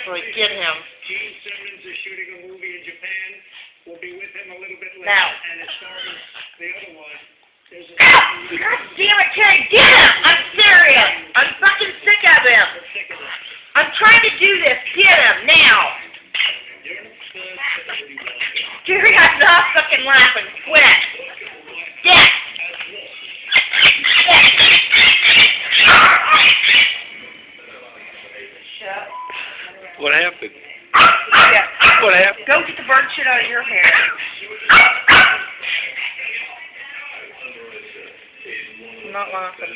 actually get him. Gene Simmons is shooting a movie in Japan. We'll be with him a little bit later. Now. And as far as the other one, there's a... God damn it, Terry, get him! I'm serious! I'm fucking sick of him! I'm trying to do this. Get him, now! Terry, I'm not fucking laughing. Quit! Get! What happened? Yeah. What happened? Go get the bird shit out of your hair. I'm not laughing.